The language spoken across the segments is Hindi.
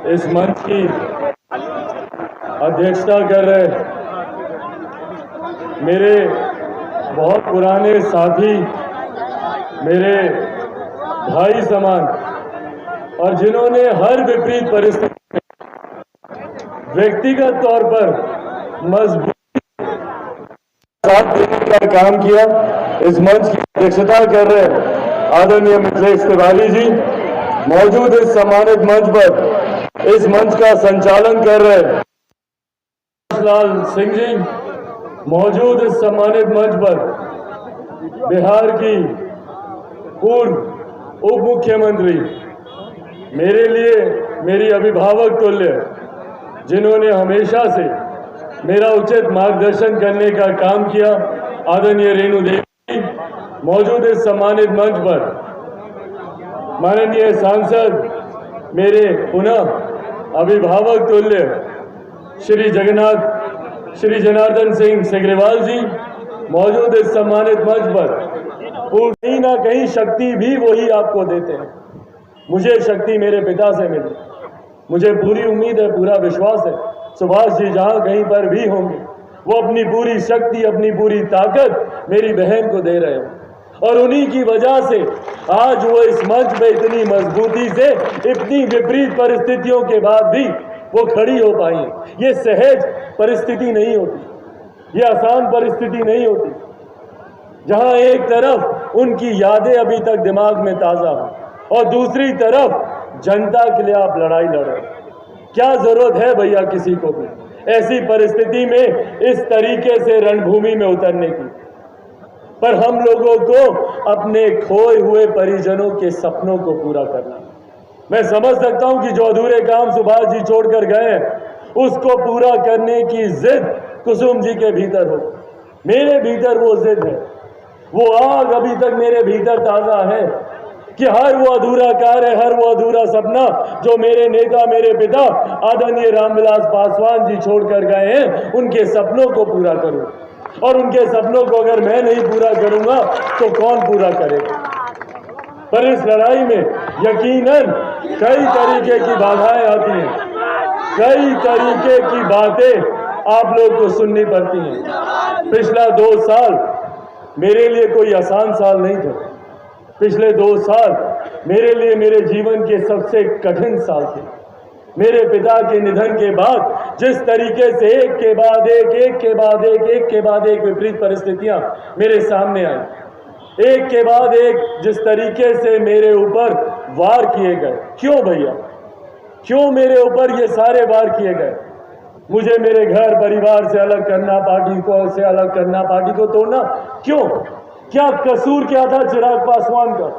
इस मंच की अध्यक्षता कर रहे मेरे बहुत पुराने साथी, मेरे भाई समान, और जिन्होंने हर विपरीत परिस्थिति में व्यक्तिगत तौर पर मजबूत साथ देने का काम किया, इस मंच की अध्यक्षता कर रहे आदरणीय मिथिलेश तिवारी जी, मौजूद इस सम्मानित मंच पर इस मंच का संचालन कर रहे लाल सिंह जी, मौजूद इस सम्मानित मंच पर बिहार की पूर्व उप मुख्यमंत्री, मेरे लिए मेरी अभिभावक तुल्य, जिन्होंने हमेशा से मेरा उचित मार्गदर्शन करने का काम किया, आदरणीय रेणु देवी, मौजूद इस सम्मानित मंच पर माननीय सांसद, मेरे पुनः अभिभावक तुल्य श्री जनार्दन सिंह सिग्रीवाल जी, मौजूद इस सम्मानित मंच पर कहीं ना कहीं शक्ति भी वही आपको देते हैं। मुझे शक्ति मेरे पिता से मिली, मुझे पूरी उम्मीद है, पूरा विश्वास है, सुभाष जी जहां कहीं पर भी होंगे वो अपनी पूरी शक्ति, अपनी पूरी ताकत मेरी बहन को दे रहे हैं, और उन्हीं की वजह से आज वो इस मंच पे इतनी मजबूती से, इतनी विपरीत परिस्थितियों के बाद भी वो खड़ी हो पाई है। ये सहज परिस्थिति नहीं होती, ये आसान परिस्थिति नहीं होती, जहां एक तरफ उनकी यादें अभी तक दिमाग में ताजा हो और दूसरी तरफ जनता के लिए आप लड़ाई लड़ रहे हैं। क्या जरूरत है भैया किसी को भी ऐसी परिस्थिति में इस तरीके से रणभूमि में उतरने की? पर हम लोगों को अपने खोए हुए परिजनों के सपनों को पूरा करना। मैं समझ सकता हूं कि जो अधूरे काम सुभाष जी छोड़कर गए हैं उसको पूरा करने की जिद कुसुम जी के भीतर हो, मेरे भीतर वो जिद है, वो आग अभी तक मेरे भीतर ताजा है कि हर वो अधूरा कार्य, हर वो अधूरा सपना जो मेरे नेता, मेरे पिता आदरणीय रामविलास पासवान जी छोड़कर गए हैं, उनके सपनों को पूरा करूं। और उनके सपनों को अगर मैं नहीं पूरा करूंगा तो कौन पूरा करेगा? पर इस लड़ाई में यकीनन कई तरीके की बाधाएं आती हैं, कई तरीके की बातें आप लोग को सुननी पड़ती हैं। पिछला 2 साल मेरे लिए कोई आसान साल नहीं थे। पिछले 2 साल मेरे लिए मेरे जीवन के सबसे कठिन साल थे। मेरे पिता के निधन के बाद जिस तरीके से एक के बाद एक विपरीत परिस्थितियां मेरे सामने आई, एक के बाद एक जिस तरीके से मेरे ऊपर वार किए गए, क्यों भैया, क्यों मेरे ऊपर ये सारे वार किए गए? मुझे मेरे घर परिवार से अलग करना, पार्टी को से अलग करना, पार्टी को तोड़ना, क्यों? क्या कसूर क्या था चिराग पासवान का?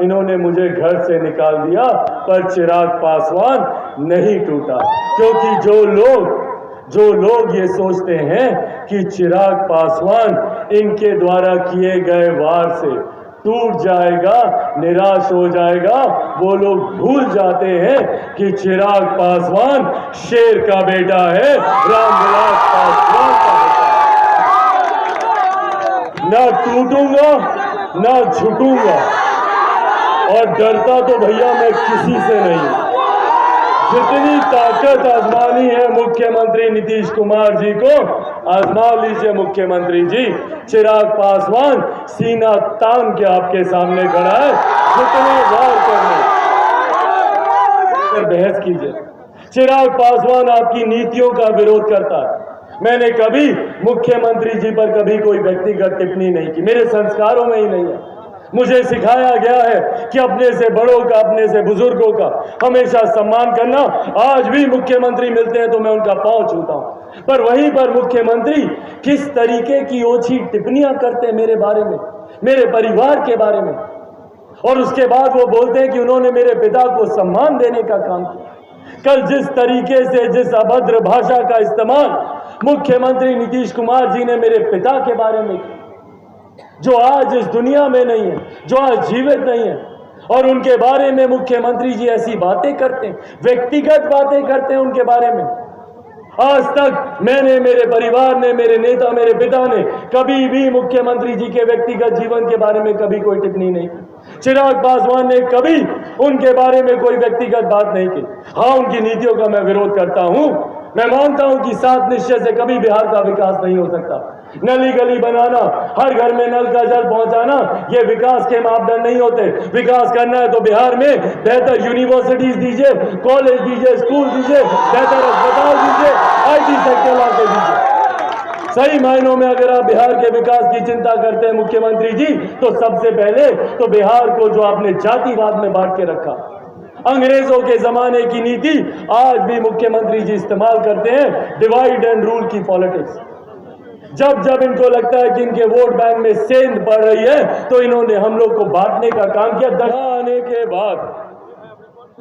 इन्होंने मुझे घर से निकाल दिया, पर चिराग पासवान नहीं टूटा, क्योंकि जो लोग ये सोचते हैं कि चिराग पासवान इनके द्वारा किए गए वार से टूट जाएगा, निराश हो जाएगा, वो लोग भूल जाते हैं कि चिराग पासवान शेर का बेटा है, रामविलास पासवान का बेटा। ना टूटूंगा, ना झुकूंगा, और डरता तो भैया मैं किसी से नहीं। जितनी ताकत आजमानी है मुख्यमंत्री नीतीश कुमार जी को, आजमा लीजिए मुख्यमंत्री जी। चिराग पासवान सीना तान के आपके सामने खड़ा है, जितने वार करने बहस कीजिए। चिराग पासवान आपकी नीतियों का विरोध करता है। मैंने कभी मुख्यमंत्री जी पर कभी कोई व्यक्तिगत टिप्पणी नहीं की, मेरे संस्कारों में ही नहीं है। मुझे सिखाया गया है कि अपने से बड़ों का, अपने से बुजुर्गों का हमेशा सम्मान करना। आज भी मुख्यमंत्री मिलते हैं तो मैं उनका पांव छूता हूं, पर वहीं पर मुख्यमंत्री किस तरीके की ओछी टिप्पणियां करते हैं मेरे बारे में, मेरे परिवार के बारे में, और उसके बाद वो बोलते हैं कि उन्होंने मेरे पिता को सम्मान देने का काम किया। कल जिस तरीके से, जिस अभद्र भाषा का इस्तेमाल मुख्यमंत्री नीतीश कुमार जी ने मेरे पिता के बारे में किया, जो आज इस दुनिया में नहीं है, जो आज जीवित नहीं है, और उनके बारे में मुख्यमंत्री जी ऐसी बातें करते हैं, व्यक्तिगत बातें करते हैं उनके बारे में। आज तक मैंने, मेरे परिवार ने, मेरे नेता, मेरे पिता ने कभी भी मुख्यमंत्री जी के व्यक्तिगत जीवन के बारे में कभी कोई टिप्पणी नहीं की। चिराग पासवान ने कभी उनके बारे में कोई व्यक्तिगत बात नहीं की। हाँ, उनकी नीतियों का मैं विरोध करता हूं। मैं मानता हूं कि 7 निश्चय से कभी बिहार का विकास नहीं हो सकता। नली गली बनाना, हर घर में नल का जल पहुंचाना, ये विकास के मापदंड नहीं होते। विकास करना है तो बिहार में बेहतर यूनिवर्सिटीज दीजिए, कॉलेज दीजिए, स्कूल दीजिए, बेहतर अस्पताल दीजिए, IT सेक्टर लाके दीजिए। सही मायनों में अगर आप बिहार के विकास की चिंता करते हैं मुख्यमंत्री जी, तो सबसे पहले तो बिहार को जो आपने जातिवाद में बांट के रखा, अंग्रेजों के जमाने की नीति आज भी मुख्यमंत्री जी इस्तेमाल करते हैं, डिवाइड एंड रूल की पॉलिटिक्स। जब जब इनको लगता है कि इनके वोट बैंक में सेंध पड़ रही है, तो इन्होंने हम लोग को बांटने का काम किया।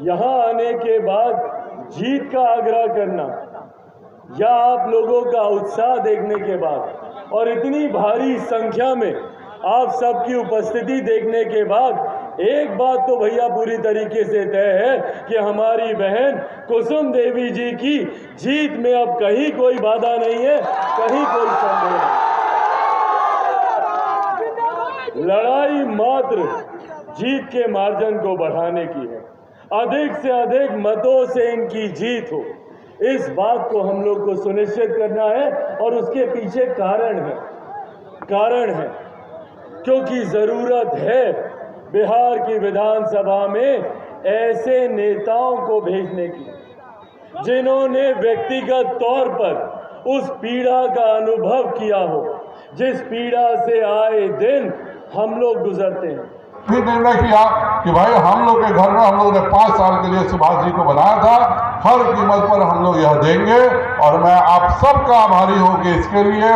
यहां आने के बाद जीत का आग्रह करना, या आप लोगों का उत्साह देखने के बाद और इतनी भारी संख्या में आप सबकी उपस्थिति देखने के बाद एक बात तो भैया पूरी तरीके से तय है कि हमारी बहन कुसुम देवी जी की जीत में अब कहीं कोई बाधा नहीं है, कहीं कोई संदेह नहीं। लड़ाई मात्र जीत के मार्जिन को बढ़ाने की है, अधिक से अधिक मतों से इनकी जीत हो, इस बात को हम लोग को सुनिश्चित करना है। और उसके पीछे कारण है क्योंकि जरूरत है बिहार की विधानसभा में ऐसे नेताओं को भेजने की जिन्होंने व्यक्तिगत तौर पर उस पीड़ा का अनुभव किया हो, जिस पीड़ा से आए दिन हम लोग गुजरते हैं। फिर निर्णय किया कि भाई हम लोग के घर में हम लोग ने 5 साल के लिए सुभाष जी को बनाया था, हर कीमत पर हम लोग यह देंगे। और मैं आप सबका आभारी हूं कि इसके लिए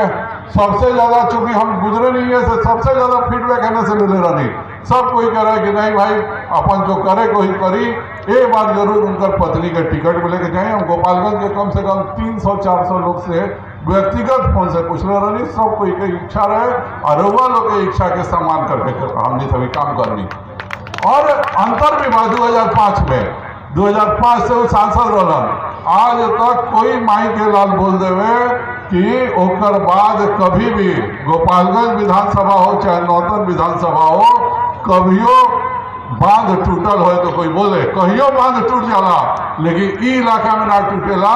सबसे ज्यादा, चूंकि हम गुजरे नहीं है, सबसे ज्यादा फीडबैक हमें से मिले नहीं। सब कोई कह रहा है कि नहीं भाई अपन जो करे कोई करी, एक बार जरूर उनकर पत्नी के टिकट में लेके जाए। हम गोपालगंज के कम से कम 300-400 लोग से व्यक्तिगत फोन से पूछ रहे, सब कोई की इच्छा रहे और रउआ लोग के इच्छा के सम्मान करके हमने सभी काम करनी। और अंतर भी बा 2005 में, 2005 से वो सांसद रहलन, आज तक कोई माई के लाल बोल देवे कि ओकर बाद कभी भी गोपालगंज विधानसभा हो चाहे नौतन विधानसभा हो, कभियो बांध टूटल हो तो कोई बोले कहियो बांध टूट जाला, लेकिन ई इलाका में ना टूटेला।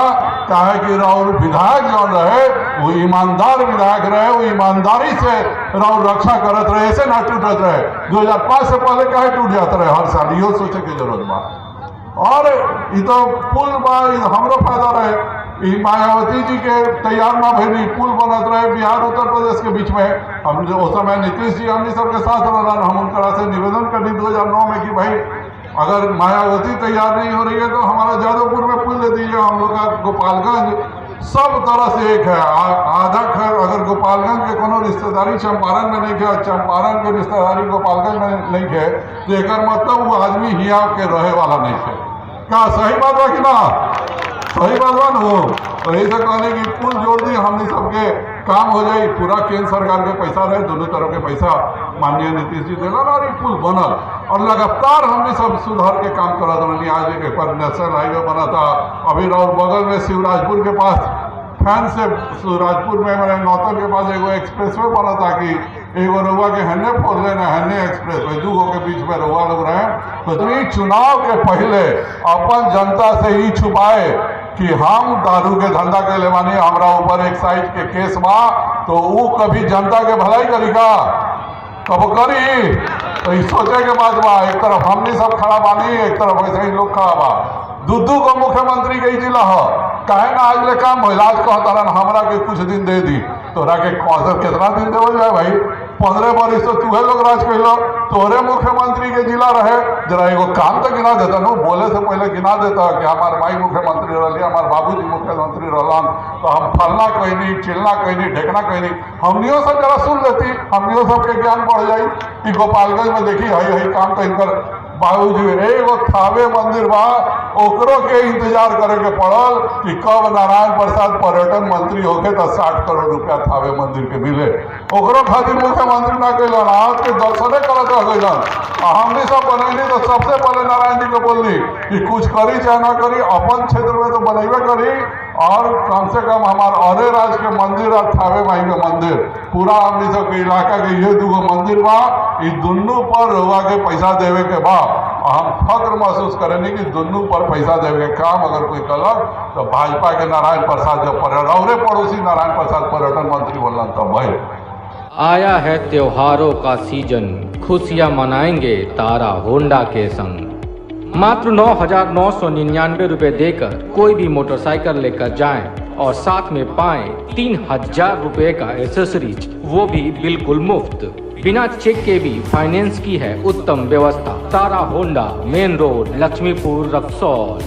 काहे कि राउर विधायक जौन रहे वो ईमानदार विधायक रहे, वो ईमानदारी से राउर रक्षा करत रहे, ऐसे ना टूटत रहे। 2005 से पहले काहे टूट जाता रहे हर साल, इहो सोचे की जरूरत बा। और ये तो पुल बा, हमरो फायदा रहे। मायावती जी के तैयार ना भई पुल बनत रहे बिहार उत्तर प्रदेश के बीच में। हम जो उस समय नीतीश जी हमने सबके साथ रहना, हम उनका से निवेदन करनी 2009 में कि भाई अगर मायावती तैयार नहीं हो रही है तो हमारा जादवपुर में पुल दे दीजिए। हम लोग का गोपालगंज सब तरह से एक है, आधा खैर अगर गोपालगंज के कोनो रिश्तेदारी चंपारण में नहीं है, चंपारण के रिश्तेदारी गोपालगंज में नहीं है, तो एक मतलब वो आदमी हिया के रहे वाला नहीं है। क्या सही बात है कि ना? सही बात बा हो। तो यही से कहने की पुल जोड़ दी, हमने सबके काम हो जाए। पूरा केंद्र सरकार के पैसा रहे, दोनों तरफ के पैसा माननीय नीतीश जी दिला और ये पुल बनल। और लगातार हमने सब सुधार के काम करा था। आज एक पर नेशनल हाईवे बना था, अभी और बगल में शिवराजपुर के पास फैन से शिवराजपुर में मेरे नौतन के पास एगो एक्सप्रेसवे बना था कि एगो रउआ के हन्ने फोड़ लेना, हन्ने एक्सप्रेस वे दू के बीच में रउआ लोग रहे। तो चुनाव के पहले अपन जनता से ही छुपाए कि हम दारू के धंधा के ले मानी, हमारा ऊपर एक साइड के केस बा, तो वो कभी जनता के भलाई करी का? कब करी? तो इस सोचे के बाद बा, एक तरफ हमने सब खड़ा बानी, एक तरफ ऐसे ही लोग खड़ा बा। दुद्दू को मुख्यमंत्री के जिला हो, कहे ना आज ले काम हो, इलाज कहता हमरा के कुछ दिन दे दी, तोरा के कितना दिन देवल जाए भाई? 15 बरिस तो तुहे लोग राज कहलो, तोरे मुख्यमंत्री के जिला रहे, जरा एगो काम तो गिना देता नो, बोले से पहले गिना देता कि हमारे माई मुख्यमंत्री रही, हमारे बाबूजी मुख्यमंत्री रहलन, तो हम फलना कहीं नहीं, चिलना कहीं नहीं, ढेकना कहीं नहीं। हमनियों सब जरा सुन लेती, हमनियों सबके ज्ञान बढ़ जाई कि गोपालगंज में देखी हई काम तो इनकर बाबूजी एगो थावे मंदिर बा, ओकरो के इंतजार करे के पड़ल कि कब नारायण प्रसाद पर्यटन मंत्री होके तो 60 करोड़ रुपया थावे मंदिर के मिले। ओकरो खातिर मुख्यमंत्री ना कैलन, आज के दर्शने करत रह गइलन। हमने सब बनैली तो सबसे पहले नारायण जी को बोलनी कि कुछ करी चाहे ना करी, अपन क्षेत्र में तो बनेबे करी और कम से कम हमार औरे राज के मंदिर और थावे माई के मंदिर पूरा हमनी सब के इलाका के ये दूगो मंदिर बा, ई दुनू पर रउआ के पैसा देवे के बा। हम फक्र महसूस करेनी कि दुनू पर पैसा देवे के काम अगर कोई कलक तो भाजपा के नारायण प्रसाद जब औरे पड़ोसी नारायण प्रसाद पर्यटन मंत्री बोलन तब भाई। आया है त्योहारों का सीजन, खुशियां मनाएंगे तारा होंडा के संग। मात्र 9,999 रुपए देकर कोई भी मोटरसाइकिल लेकर जाएं और साथ में पाएं 3,000 रुपए का एसेसरीज, वो भी बिल्कुल मुफ्त। बिना चेक के भी फाइनेंस की है उत्तम व्यवस्था। Tara Honda, main road, Lakshmipur, Raxaul.